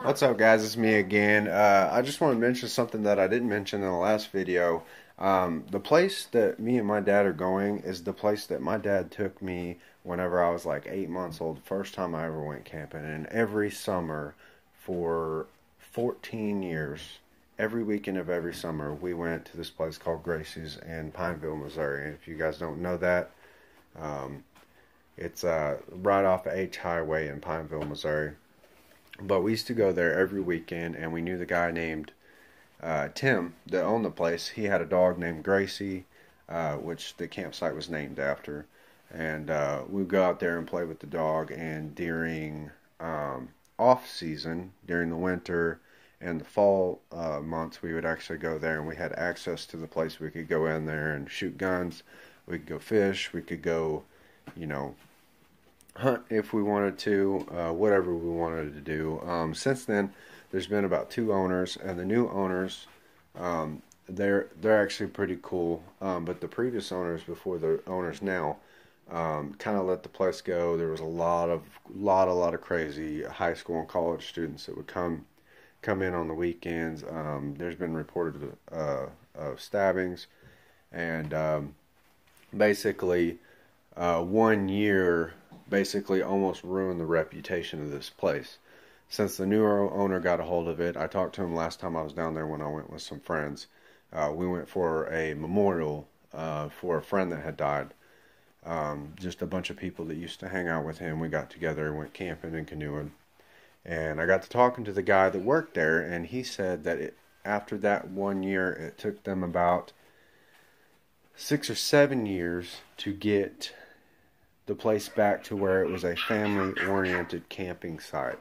What's up, guys? It's me again. I just want to mention something that I didn't mention in the last video. The place that me and my dad are going is the place that my dad took me whenever I was like 8 months old, the first time I ever went camping. And every summer for 14 years, every weekend of every summer, we went to this place called Gracie's in Pineville, Missouri. And if you guys don't know that, um, it's right off the H Highway in Pineville, Missouri. But we used to go there every weekend, and we knew the guy named Tim that owned the place. He had a dog named Gracie, which the campsite was named after. And we'd go out there and play with the dog. And during off season, during the winter and the fall months, we would actually go there, and we had access to the place. We could go in there and shoot guns. We could go fish. We could go, you know, hunt if we wanted to, whatever we wanted to do. Since then, there's been about two owners, and the new owners, they're actually pretty cool. But the previous owners, before the owners now, kind of let the place go. There was a lot of crazy high school and college students that would come in on the weekends. There's been reported of stabbings, and basically, 1 year basically almost ruined the reputation of this place. Since the new owner got a hold of it, I talked to him last time I was down there when I went with some friends. We went for a memorial for a friend that had died. Just a bunch of people that used to hang out with him. We got together and went camping and canoeing. And I got to talking to the guy that worked there, and he said that after that 1 year, it took them about 6 or 7 years to get the place back to where it was a family-oriented camping site.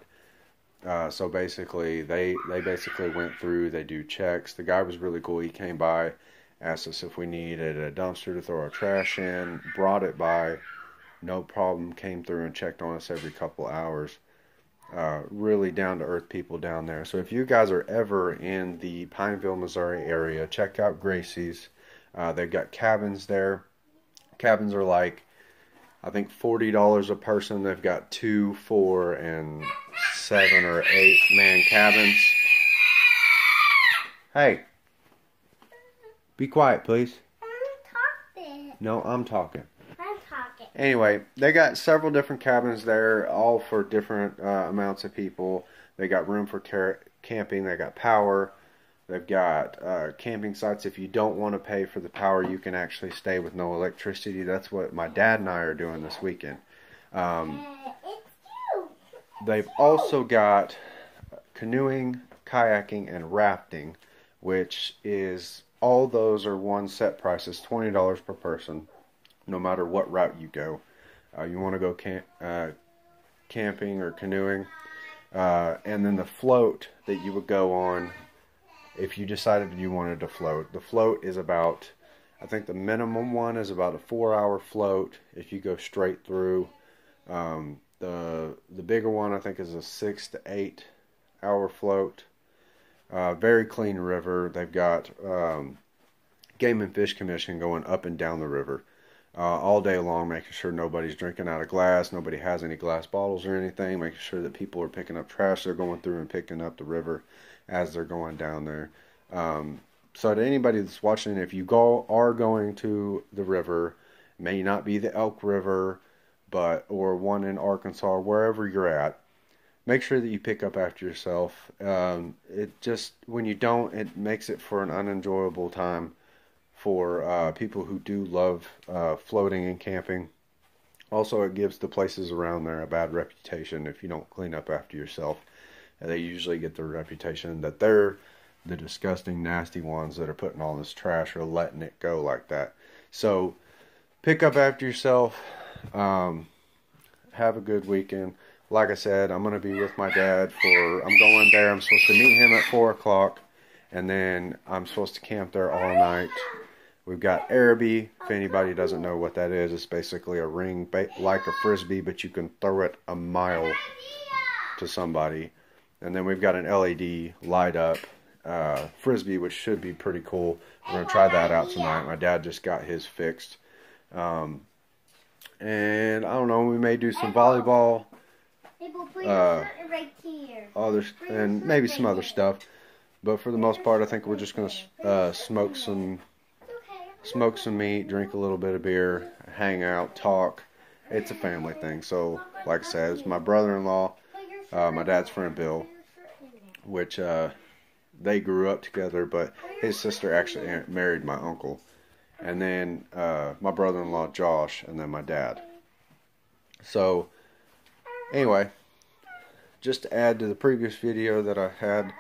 So basically, they basically went through, they do checks. The guy was really cool. He came by, asked us if we needed a dumpster to throw our trash in, brought it by, no problem, came through and checked on us every couple hours. Really down-to-earth people down there. So if you guys are ever in the Pineville, Missouri area, check out Gracie's. They've got cabins there. Cabins are like, I think, $40 a person. They've got 2, 4, and 7 or 8 man cabins. Hey, be quiet, please. I'm talking. No, I'm talking. I'm talking. Anyway, they got several different cabins there, all for different amounts of people. They got room for camping. They got power. They've got camping sites. If you don't want to pay for the power, you can actually stay with no electricity. That's what my dad and I are doing this weekend. They've also got canoeing, kayaking, and rafting, which is, all those are one set prices, $20 per person, no matter what route you go. You want to go camping or canoeing, and then the float that you would go on, if you decided you wanted to float. The float is about, I think the minimum one is about a 4-hour float if you go straight through. The bigger one I think is a 6 to 8 hour float. Very clean river. They've got Game and Fish Commission going up and down the river all day long, making sure nobody's drinking out of glass, nobody has any glass bottles or anything, making sure that people are picking up trash they're going through and picking up the river as they're going down there. So to anybody that's watching, if you are going to the river, may not be the Elk River, or one in Arkansas, wherever you're at, make sure that you pick up after yourself. When you don't, it makes it for an unenjoyable time for people who do love floating and camping. Also, it gives the places around there a bad reputation if you don't clean up after yourself. They usually get the reputation that they're the disgusting, nasty ones that are putting all this trash or letting it go like that. So, pick up after yourself. Have a good weekend. Like I said, I'm going to be with my dad I'm going there. I'm supposed to meet him at 4 o'clock, and then I'm supposed to camp there all night. We've got Araby. If anybody doesn't know what that is, it's basically a ring like a frisbee, but you can throw it a mile to somebody. And then we've got an LED light up frisbee, which should be pretty cool. We're going to try that out tonight. My dad just got his fixed. And I don't know, we may do some volleyball. Right here. and maybe some other stuff. But for the most part, I think we're just gonna smoke some meat, drink a little bit of beer, hang out, talk. It's a family thing. So, like I said, it's my brother-in-law, my dad's friend Bill, which they grew up together, but his sister actually married my uncle. And then my brother-in-law Josh, and then my dad. So, anyway, just to add to the previous video that I had,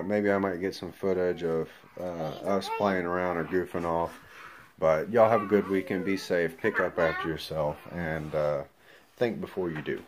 maybe I might get some footage of us playing around or goofing off. But y'all have a good weekend. Be safe. Pick up after yourself. And think before you do.